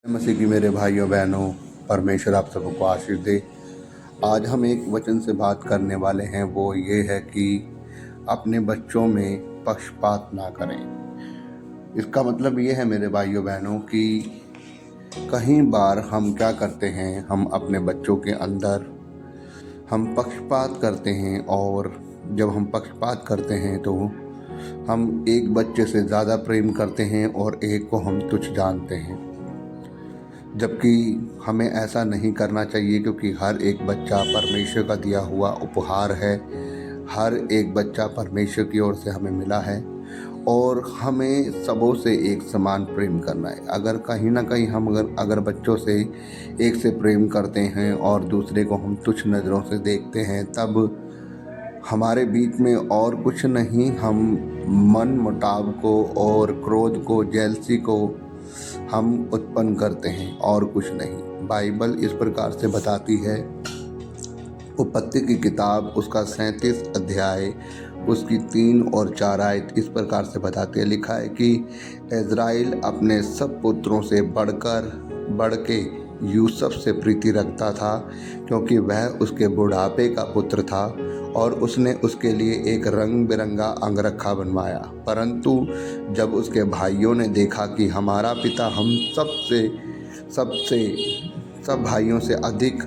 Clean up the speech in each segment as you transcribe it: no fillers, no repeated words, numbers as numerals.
मसीह की मेरे भाइयों बहनों, परमेश्वर आप सबको आशीष दे। आज हम एक वचन से बात करने वाले हैं, वो ये है कि अपने बच्चों में पक्षपात ना करें। इसका मतलब ये है मेरे भाइयों बहनों कि कई बार हम क्या करते हैं, हम अपने बच्चों के अंदर हम पक्षपात करते हैं, और जब हम पक्षपात करते हैं तो हम एक बच्चे से ज़्यादा प्रेम करते हैं और एक को हम तुच्छ जानते हैं, जबकि हमें ऐसा नहीं करना चाहिए, क्योंकि हर एक बच्चा परमेश्वर का दिया हुआ उपहार है। हर एक बच्चा परमेश्वर की ओर से हमें मिला है और हमें सबों से एक समान प्रेम करना है। अगर कहीं ना कहीं हम अगर बच्चों से एक से प्रेम करते हैं और दूसरे को हम तुच्छ नज़रों से देखते हैं, तब हमारे बीच में और कुछ नहीं, हम मन मुटाव को और क्रोध को, जेलसी को हम उत्पन्न करते हैं और कुछ नहीं। बाइबल इस प्रकार से बताती है, उत्पत्ति की किताब उसका 37 अध्याय उसकी 3 और 4 आयत इस प्रकार से बताती है। लिखा है कि इज़राइल अपने सब पुत्रों से बढ़ के यूसुफ से प्रीति रखता था, क्योंकि वह उसके बुढ़ापे का पुत्र था और उसने उसके लिए एक रंग बिरंगा अंगरखा बनवाया। परंतु जब उसके भाइयों ने देखा कि हमारा पिता हम सब भाइयों से अधिक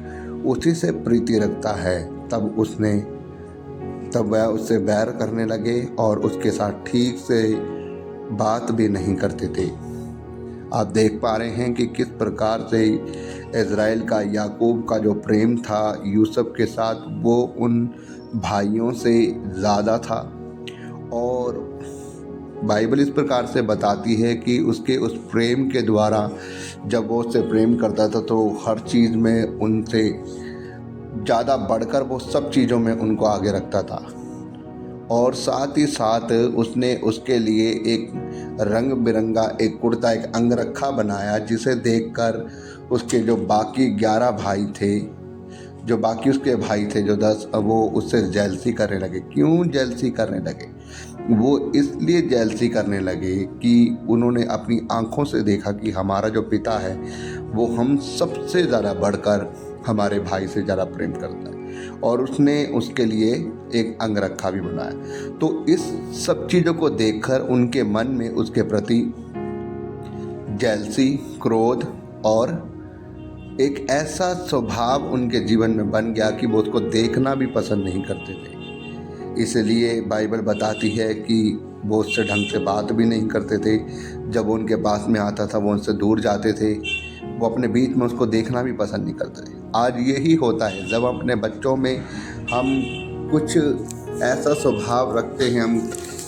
उसी से प्रीति रखता है, तब वह उससे बैर करने लगे और उसके साथ ठीक से बात भी नहीं करते थे। आप देख पा रहे हैं कि किस प्रकार से इज़राइल का, याकूब का जो प्रेम था यूसुफ के साथ, वो उन भाइयों से ज़्यादा था। और बाइबल इस प्रकार से बताती है कि उसके उस प्रेम के द्वारा जब वो उससे प्रेम करता था तो हर चीज़ में उनसे ज़्यादा बढ़कर वो सब चीज़ों में उनको आगे रखता था। और साथ ही साथ उसने उसके लिए एक रंग बिरंगा एक कुर्ता, एक अंगरखा बनाया, जिसे देखकर उसके जो बाकी 11 भाई थे, जो बाकी उसके भाई थे जो 10, वो उससे जेलसी करने लगे। क्यों जेलसी करने लगे? वो इसलिए जेलसी करने लगे कि उन्होंने अपनी आंखों से देखा कि हमारा जो पिता है वो हम सबसे ज़्यादा बढ़कर हमारे भाई से ज़्यादा प्रेम करता है, और उसने उसके लिए एक अंगरखा भी बनाया। तो इस सब चीज़ों को देखकर उनके मन में उसके प्रति जेलसी, क्रोध और एक ऐसा स्वभाव उनके जीवन में बन गया कि वो उसको देखना भी पसंद नहीं करते थे। इसलिए बाइबल बताती है कि वो उससे ढंग से बात भी नहीं करते थे। जब वो उनके पास में आता था वो उनसे दूर जाते थे, वो अपने बीच में उसको देखना भी पसंद नहीं करते थे। आज यही होता है, जब अपने बच्चों में हम कुछ ऐसा स्वभाव रखते हैं, हम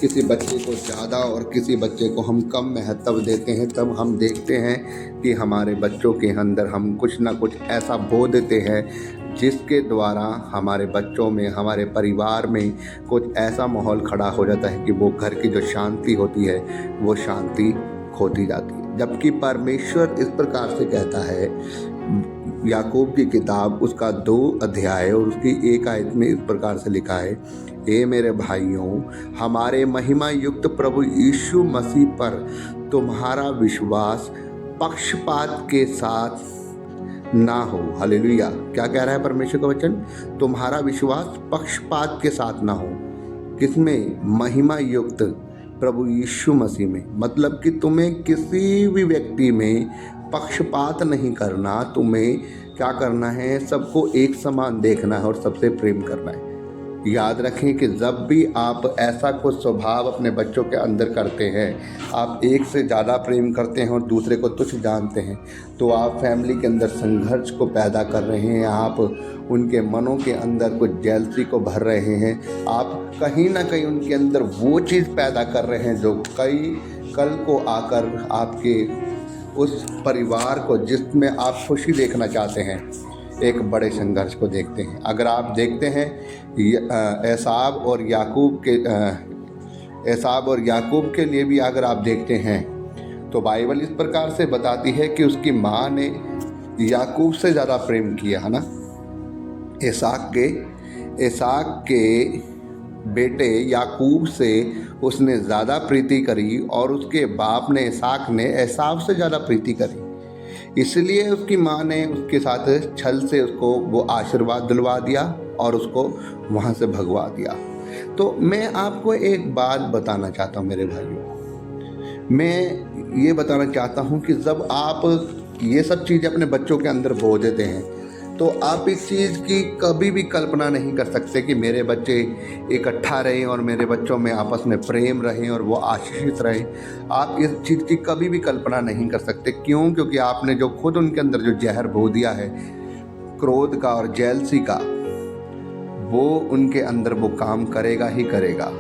किसी बच्चे को ज़्यादा और किसी बच्चे को हम कम महत्व देते हैं, तब हम देखते हैं कि हमारे बच्चों के अंदर हम कुछ ना कुछ ऐसा बो देते हैं जिसके द्वारा हमारे बच्चों में, हमारे परिवार में कुछ ऐसा माहौल खड़ा हो जाता है कि वो घर की जो शांति होती है वो शांति खोती जाती है। जबकि परमेश्वर इस प्रकार से कहता है, याकूब की किताब उसका 2 अध्याय और उसकी 1 आयत में इस प्रकार से लिखा है, हे मेरे भाइयों, हमारे महिमा युक्त प्रभु यीशु मसीह पर तुम्हारा विश्वास पक्षपात के साथ ना हो। हालेलुया। क्या कह रहा है परमेश्वर का वचन? तुम्हारा विश्वास पक्षपात के साथ ना हो। किसमें? महिमा युक्त प्रभु यीशु मसीह में। मतलब कि तुम्हें किसी भी व्यक्ति में पक्षपात नहीं करना, तुम्हें क्या करना है? सबको एक समान देखना है और सबसे प्रेम करना है। याद रखें कि जब भी आप ऐसा कुछ स्वभाव अपने बच्चों के अंदर करते हैं, आप एक से ज़्यादा प्रेम करते हैं और दूसरे को तुच्छ जानते हैं, तो आप फैमिली के अंदर संघर्ष को पैदा कर रहे हैं, आप उनके मनों के अंदर कुछ जेलसी को भर रहे हैं, आप कहीं ना कहीं उनके अंदर वो चीज़ पैदा कर रहे हैं जो कल को आकर आपके उस परिवार को, जिसमें आप खुशी देखना चाहते हैं, एक बड़े संघर्ष को देखते हैं। अगर आप देखते हैं एसाव और याकूब के लिए भी अगर आप देखते हैं, तो बाइबल इस प्रकार से बताती है कि उसकी माँ ने याकूब से ज़्यादा प्रेम किया, है ना। एसाक के बेटे याकूब से उसने ज़्यादा प्रीति करी और उसके बाप ने, एसाक ने, एसाव से ज़्यादा प्रीति करी। इसलिए उसकी माँ ने उसके साथ छल से उसको वो आशीर्वाद दिलवा दिया और उसको वहाँ से भगवा दिया। तो मैं आपको एक बात बताना चाहता हूँ मेरे भाइयों, मैं ये बताना चाहता हूँ कि जब आप ये सब चीज़ें अपने बच्चों के अंदर बो देते हैं तो आप इस चीज़ की कभी भी कल्पना नहीं कर सकते कि मेरे बच्चे इकट्ठा रहें और मेरे बच्चों में आपस में प्रेम रहें और वो आशीषित रहें। आप इस चीज़ की कभी भी कल्पना नहीं कर सकते। क्यों? क्योंकि आपने जो खुद उनके अंदर जो जहर बो दिया है क्रोध का और जेलसी का, वो उनके अंदर वो काम करेगा ही करेगा।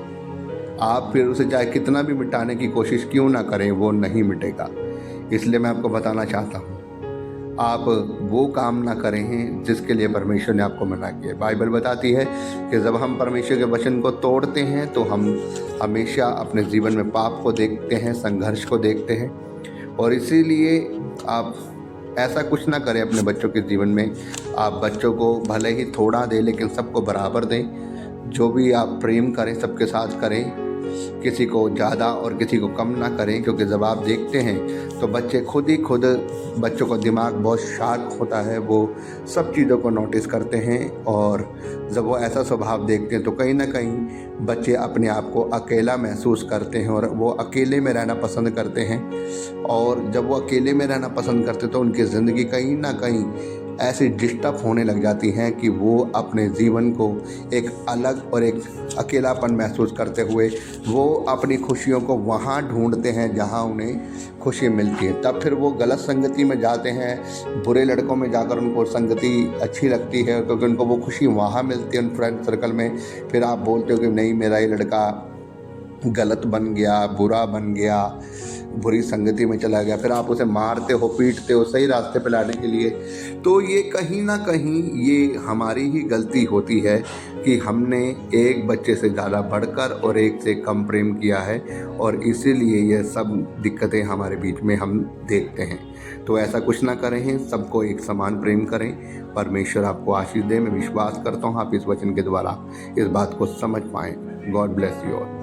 आप फिर उसे चाहे कितना भी मिटाने की कोशिश क्यों ना करें, वो नहीं मिटेगा। इसलिए मैं आपको बताना चाहता हूँ, आप वो काम ना करें जिसके लिए परमेश्वर ने आपको मना किया। बाइबल बताती है कि जब हम परमेश्वर के वचन को तोड़ते हैं तो हम हमेशा अपने जीवन में पाप को देखते हैं, संघर्ष को देखते हैं। और इसीलिए आप ऐसा कुछ ना करें अपने बच्चों के जीवन में। आप बच्चों को भले ही थोड़ा दें लेकिन सबको बराबर दें। जो भी आप प्रेम करें सबके साथ करें, किसी को ज़्यादा और किसी को कम ना करें। क्योंकि जब आप देखते हैं तो बच्चे खुद बच्चों का दिमाग बहुत शार्प होता है, वो सब चीज़ों को नोटिस करते हैं। और जब वो ऐसा स्वभाव देखते हैं तो कहीं ना कहीं बच्चे अपने आप को अकेला महसूस करते हैं और वो अकेले में रहना पसंद करते हैं। और जब वो अकेले में रहना पसंद करते तो उनकी ज़िंदगी कहीं ना कहीं ऐसी डिस्टर्ब होने लग जाती हैं कि वो अपने जीवन को एक अलग और एक अकेलापन महसूस करते हुए वो अपनी खुशियों को वहाँ ढूंढते हैं जहाँ उन्हें खुशी मिलती है। तब फिर वो गलत संगति में जाते हैं, बुरे लड़कों में जाकर उनको संगति अच्छी लगती है क्योंकि उनको वो खुशी वहाँ मिलती है उन फ्रेंड सर्कल में। फिर आप बोलते हो कि नहीं, मेरा ये लड़का गलत बन गया, बुरा बन गया, बुरी संगति में चला गया। फिर आप उसे मारते हो, पीटते हो सही रास्ते पे लाने के लिए। तो ये कहीं ना कहीं ये हमारी ही गलती होती है कि हमने एक बच्चे से ज़्यादा बढ़कर और एक से कम प्रेम किया है और इसीलिए ये सब दिक्कतें हमारे बीच में हम देखते हैं। तो ऐसा कुछ ना करें, सबको एक समान प्रेम करें। परमेश्वर आपको आशीष दे। मैं विश्वास करता हूँ आप इस वचन के द्वारा इस बात को समझ पाएँ। God bless you all.